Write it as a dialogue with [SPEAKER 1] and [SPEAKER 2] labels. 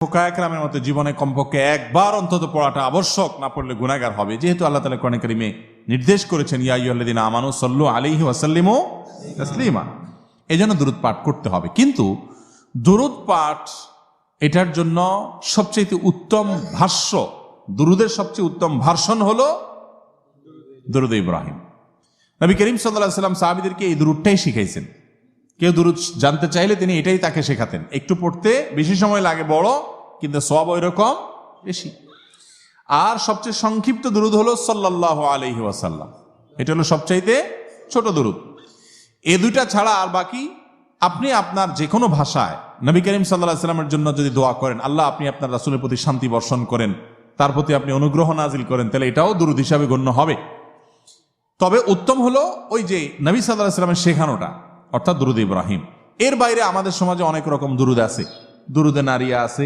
[SPEAKER 1] ফুকায়ে কেরামের মতে জীবনে কমপক্ষে একবার অন্তত পড়াটা আবশ্যক, না পড়লে গুনাহগার হবে। যেহেতু আল্লাহ তাআলা কোরআনে কারিমে নির্দেশ করেছেন ইয়া আইয়ুহাল্লাযীনা আমানু সাল্লু আলাইহি ওয়া সাল্লিমু তাসলিমা, এজন্য দুরূদ পাঠ করতে হবে। কিন্তু দুরূদ পাঠ এটার জন্য সবচেয়ে উত্তম ভাষ্য, দুরূদের সবচেয়ে উত্তম ভার্সন হলো দুরূদ ইব্রাহিম। নবী করিম সাল্লাল্লাহু আলাইহি ওয়াসাল্লাম সাহাবীদেরকে এই দুরূদটাই শিখাইছেন। কেউ দুরূদ জানতে চাইলে তিনি এটাই তাকে শেখাতেন। একটু পড়তে বেশি সময় লাগে বড়, কিন্তু সওয়াব ওই রকম বেশি। আর সবচেয়ে সংক্ষিপ্ত দুরূদ হলো সাল্লাল্লাহু আলাইহি ওয়াসাল্লাম, এটা হলো সবচাইতে ছোট দুরূদ। এই দুইটা ছাড়া আর বাকি আপনি আপনার যে কোনো ভাষায় নবী করিম সাল্লাল্লাহু আলাইহি ওয়াসাল্লামের জন্য যদি দোয়া করেন, আল্লাহ আপনি আপনার রাসূলের প্রতি শান্তি বর্ষণ করেন, তার প্রতি আপনি অনুগ্রহ নাজিল করেন, তাহলে এটাও দুরূদ হিসাবে গণ্য হবে। তবে উত্তম হলো ওই যে নবী সাল্লাল্লাহু আলাইহি ওয়াসাল্লামের শেখানোটা, অর্থাৎ দুরূদ ইব্রাহিম। এর বাইরে আমাদের সমাজে অনেক রকম দুরূদ আছে, দুরূদে নারিয়া আছে,